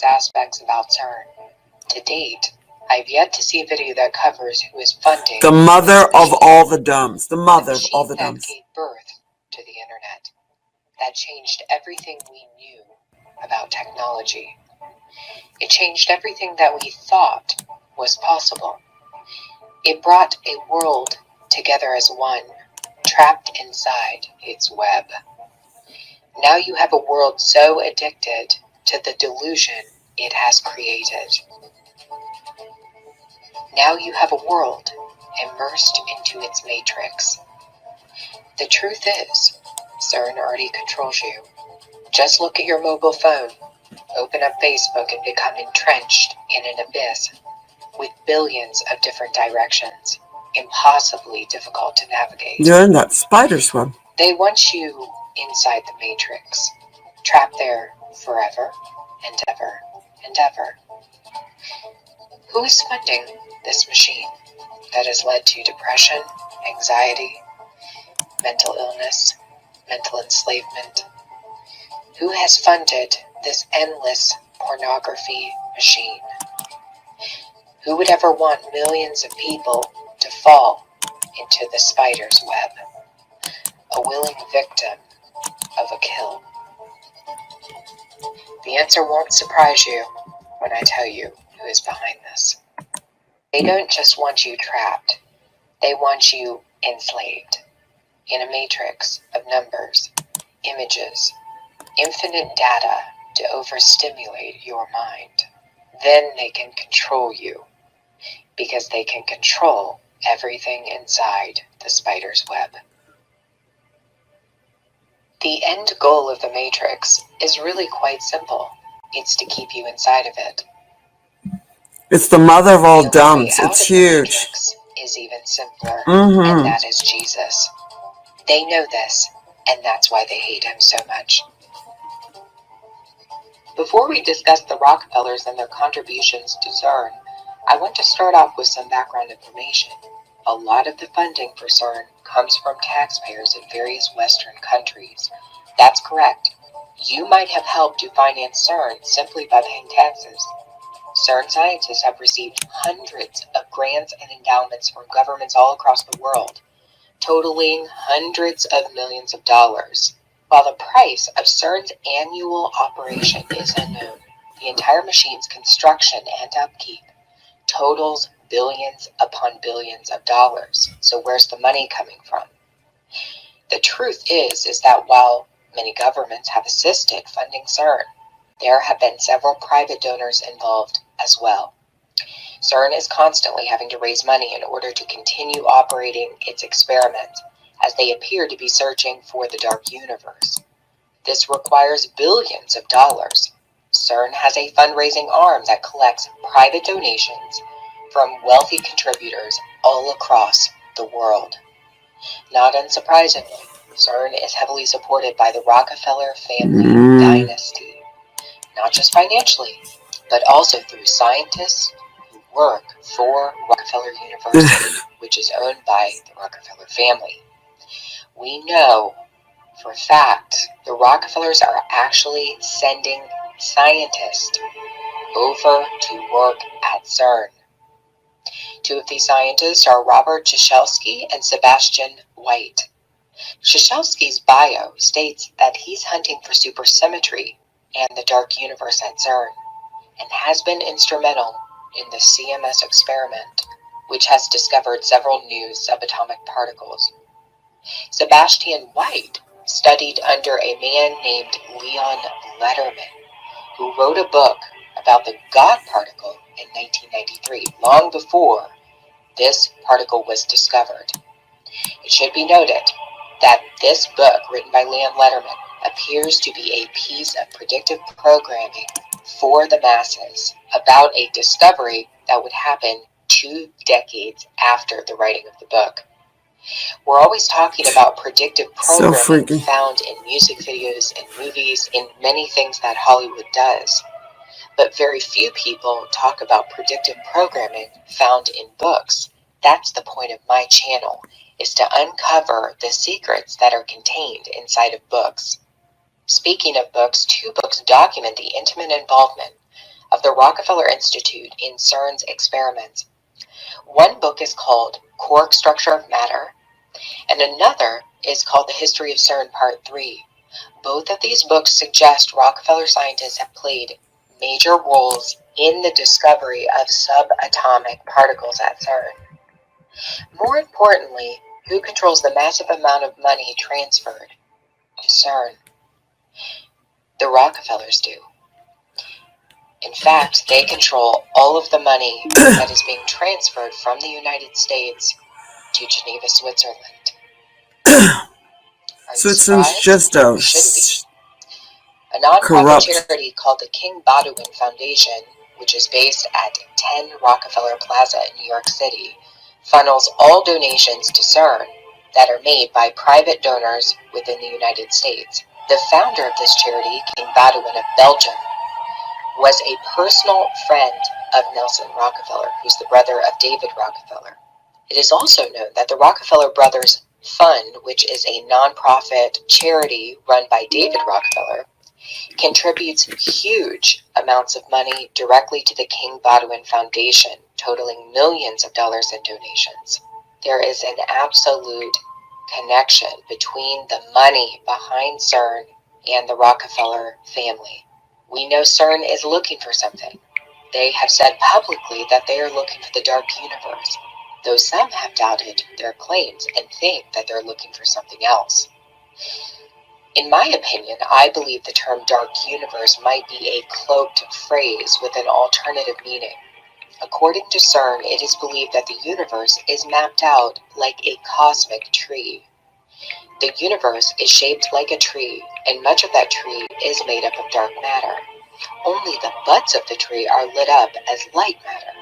complex aspects about CERN. To date, I've yet to see a video that covers who is funding the mother of all the dumbs. The mother of all the that dumbs. gave birth to the internet, that changed everything we knew about technology. It changed everything that we thought was possible. It brought a world together as one, trapped inside its web. Now you have a world so addicted to the delusion it has created. Now you have a world immersed into its matrix. The truth is, CERN already controls you. Just look at your mobile phone, open up Facebook, and become entrenched in an abyss with billions of different directions, impossibly difficult to navigate. You're in that spider's web. They want you inside the matrix, trapped there forever and ever and ever. Who is funding this machine that has led to depression, anxiety, mental illness, mental enslavement? Who has funded this endless pornography machine? Who would ever want millions of people to fall into the spider's web, a willing victim of a kill? The answer won't surprise you when I tell you who is behind this. They don't just want you trapped, they want you enslaved in a matrix of numbers, images, infinite data to overstimulate your mind. Then they can control you, because they can control everything inside the spider's web. The end goal of the matrix is really quite simple. It's to keep you inside of it. It's the mother of all The only dumbs. way out It's of the huge. matrix is even simpler, and that is Jesus. They know this, and that's why they hate him so much. Before we discuss the Rockefellers and their contributions to CERN, I want to start off with some background information. A lot of the funding for CERN comes from taxpayers in various Western countries. That's correct. You might have helped to finance CERN simply by paying taxes. CERN scientists have received hundreds of grants and endowments from governments all across the world, totaling hundreds of millions of dollars. While the price of CERN's annual operation is unknown, the entire machine's construction and upkeep totals billions upon billions of dollars. So where's the money coming from? The truth is that while many governments have assisted funding CERN, there have been several private donors involved as well. CERN is constantly having to raise money in order to continue operating its experiment, as they appear to be searching for the dark universe. This requires billions of dollars. CERN has a fundraising arm that collects private donations from wealthy contributors all across the world. Not unsurprisingly, CERN is heavily supported by the Rockefeller family dynasty, not just financially, but also through scientists who work for Rockefeller University, which is owned by the Rockefeller family. We know for a fact the Rockefellers are actually sending scientists over to work at CERN. Two of these scientists are Robert Ciesielski and Sebastian White. Ciesielski's bio states that he's hunting for supersymmetry and the dark universe at CERN, and has been instrumental in the CMS experiment, which has discovered several new subatomic particles. Sebastian White studied under a man named Leon Lederman, who wrote a book about the God particle in 1993, long before this particle was discovered. It should be noted that this book, written by Leon Lederman, appears to be a piece of predictive programming for the masses about a discovery that would happen 2 decades after the writing of the book. We're always talking about predictive programming found in music videos and movies, in many things that Hollywood does. But very few people talk about predictive programming found in books. That's the point of my channel, is to uncover the secrets that are contained inside of books. Speaking of books, 2 books document the intimate involvement of the Rockefeller Institute in CERN's experiments. One book is called Quark Structure of Matter, and another is called The History of CERN Part 3. Both of these books suggest Rockefeller scientists have played major roles in the discovery of subatomic particles at CERN. More importantly, who controls the massive amount of money transferred to CERN? The Rockefellers do. In fact, they control all of the money that is being transferred from the United States to Geneva, Switzerland. Are you Switzerland's surprised? just You shouldn't be. A nonprofit corrupt. charity called the King Baudouin Foundation, which is based at 10 Rockefeller Plaza in New York City, funnels all donations to CERN that are made by private donors within the United States. The founder of this charity, King Baudouin of Belgium, was a personal friend of Nelson Rockefeller, who's the brother of David Rockefeller. It is also known that the Rockefeller Brothers Fund, which is a nonprofit charity run by David Rockefeller, contributes huge amounts of money directly to the King Baudouin Foundation, totaling millions of dollars in donations. There is an absolute connection between the money behind CERN and the Rockefeller family. We know CERN is looking for something. They have said publicly that they are looking for the dark universe, though some have doubted their claims and think that they're looking for something else. In my opinion, I believe the term dark universe might be a cloaked phrase with an alternative meaning. According to CERN, it is believed that the universe is mapped out like a cosmic tree. The universe is shaped like a tree, and much of that tree is made up of dark matter. Only the buds of the tree are lit up as light matter.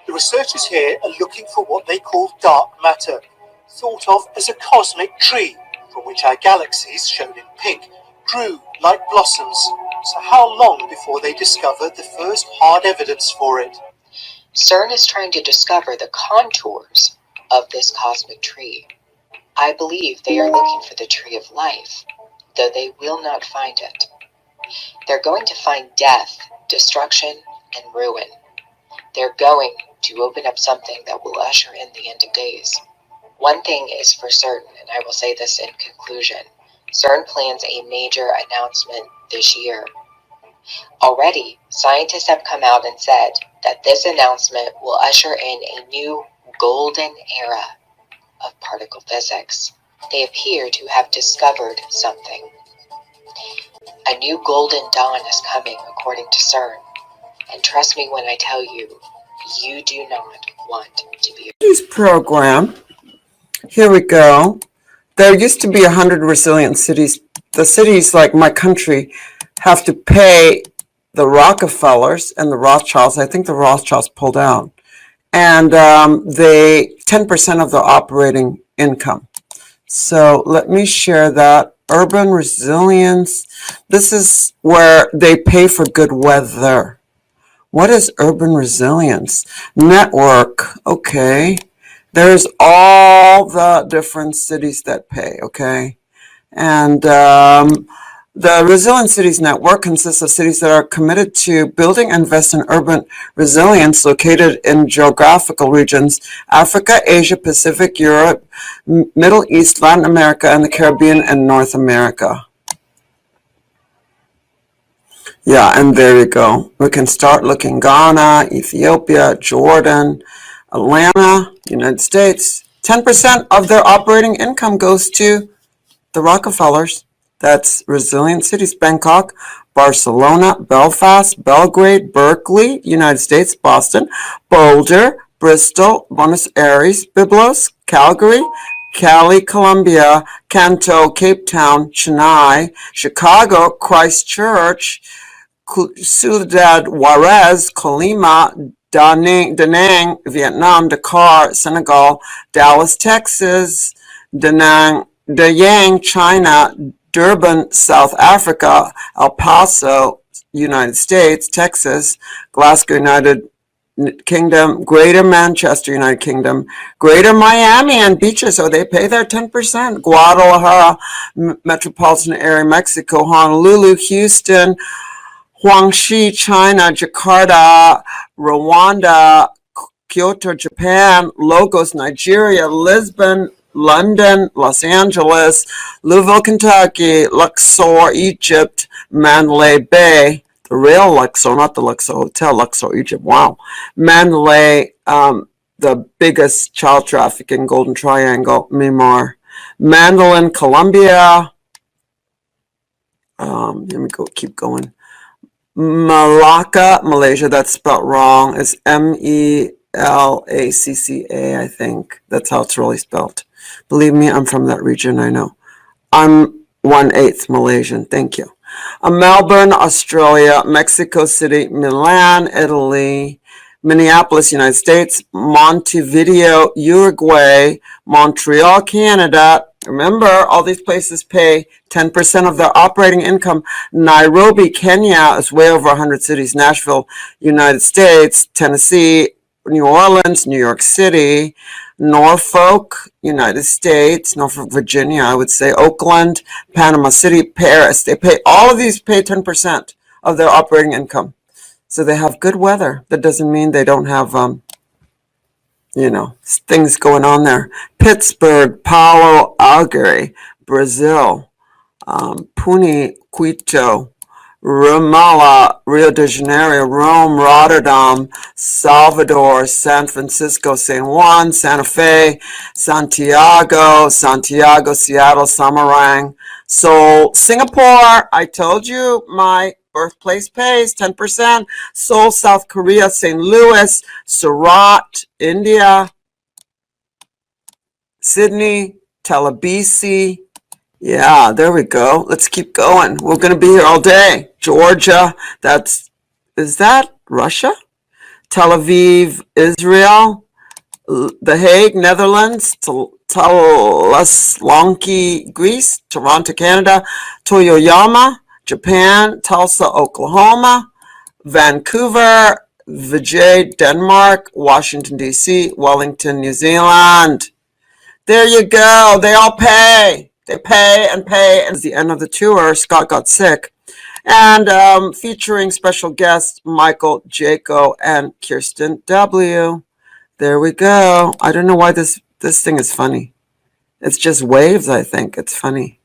The researchers here are looking for what they call dark matter, thought of as a cosmic tree, from which our galaxies, shown in pink, grew like blossoms. So how long before they discover the first hard evidence for it? CERN is trying to discover the contours of this cosmic tree. I believe they are looking for the tree of life, though they will not find it. They're going to find death, destruction, and ruin. They're going to open up something that will usher in the end of days. One thing is for certain, and I will say this in conclusion, CERN plans a major announcement this year. Already, scientists have come out and said that this announcement will usher in a new golden era of particle physics. They appear to have discovered something. A new golden dawn is coming, according to CERN. And trust me when I tell you, you do not want to be. News program. Here we go. There used to be 100 resilient cities. The cities, like my country, have to pay the Rockefellers and the Rothschilds. I think the Rothschilds pulled out. And they 10% of their operating income. So let me share that. Urban resilience. This is where they pay for good weather. What is urban resilience? Network. Okay. There's all the different cities that pay. Okay. And the Resilient Cities Network consists of cities that are committed to building and invest in urban resilience located in geographical regions: Africa, Asia, Pacific, Europe, Middle East, Latin America, and the Caribbean, and North America. Yeah, and there you go. We can start looking: Ghana, Ethiopia, Jordan, Atlanta, United States. 10% of their operating income goes to the Rockefellers. That's resilient cities: Bangkok, Barcelona, Belfast, Belgrade, Berkeley, United States, Boston, Boulder, Bristol, Buenos Aires, Byblos, Calgary, Cali, Colombia, Kanto, Cape Town, Chennai, Chicago, Christchurch, Ciudad Juarez, Colima, Da Nang, Vietnam, Dakar, Senegal, Dallas, Texas, Da Nang, China, Durban, South Africa, El Paso, United States, Texas, Glasgow, United Kingdom, Greater Manchester, United Kingdom, Greater Miami and beaches, so they pay their 10%. Guadalajara, metropolitan area, Mexico, Honolulu, Houston, Huangshi, China, Jakarta, Rwanda, Kyoto, Japan, Lagos, Nigeria, Lisbon, London, Los Angeles, Louisville, Kentucky, Luxor, Egypt, Mandalay Bay, the real Luxor, not the Luxor Hotel, Luxor, Egypt, wow. Mandalay, the biggest child trafficking Golden Triangle, Myanmar. Mandolin, Colombia. Let me keep going. Malacca, Malaysia, that's spelled wrong. It's Melacca, I think. That's how it's really spelled. Believe me, I'm from that region, I know. I'm 1/8 Malaysian, thank you. Melbourne, Australia, Mexico City, Milan, Italy, Minneapolis, United States, Montevideo, Uruguay, Montreal, Canada. Remember, all these places pay 10% of their operating income. Nairobi, Kenya is way over 100 cities. Nashville, United States, Tennessee, New Orleans, New York City, Norfolk, United States, Norfolk, Virginia, I would say, Oakland, Panama City, Paris. All of these pay 10% of their operating income. So they have good weather. That doesn't mean they don't have, things going on there. Pittsburgh, Paulo Alegre, Brazil, Pune, Quito, Ramallah, Rio de Janeiro, Rome, Rotterdam, Salvador, San Francisco, San Juan, Santa Fe, Santiago, Seattle, Samarang, Seoul, Singapore. I told you my birthplace pays 10%. Seoul, South Korea, St. Louis, Surat, India, Sydney, Telebisi. Yeah, there we go. Let's keep going. We're going to be here all day. Georgia, is that Russia? Tel Aviv, Israel, The Hague, Netherlands, Thessaloniki, Greece, Toronto, Canada, Toyoyama, Japan, Tulsa, Oklahoma, Vancouver, Vijay, Denmark, Washington, D.C., Wellington, New Zealand. There you go. They all pay. They pay and pay. And at the end of the tour, Scott got sick. And featuring special guests Michael, Jaco, and Kirsten W. There we go. I don't know why this thing is funny. It's just waves, I think. It's funny.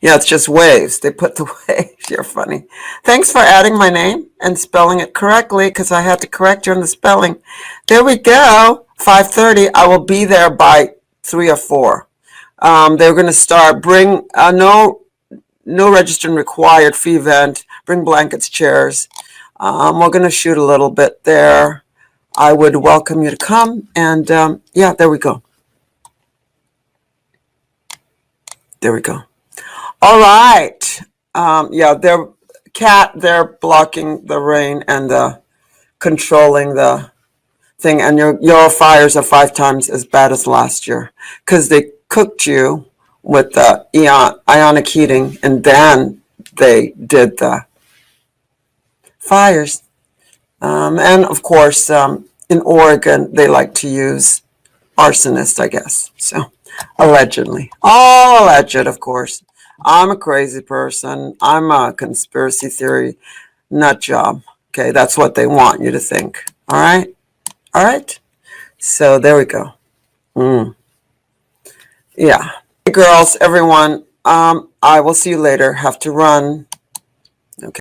Yeah, it's just waves. They put the waves. You're funny. Thanks for adding my name and spelling it correctly, because I had to correct you on the spelling. There we go. 5:30. I will be there by 3 or 4. They're going to start. Bring no registering required. Free event. Bring blankets, chairs. We're going to shoot a little bit there. I would welcome you to come. And yeah, there we go. There we go. All right. Yeah, they're blocking the rain and controlling the thing. And your fires are 5 times as bad as last year, because they cooked you with the ionic heating, and then they did the fires. And of course, in Oregon, they like to use arsonists, I guess. So allegedly, all alleged, of course. I'm a crazy person. I'm a conspiracy theory nut job. Okay, that's what they want you to think. All right? All right? So there we go. Yeah. Hey, girls, everyone, I will see you later. Have to run.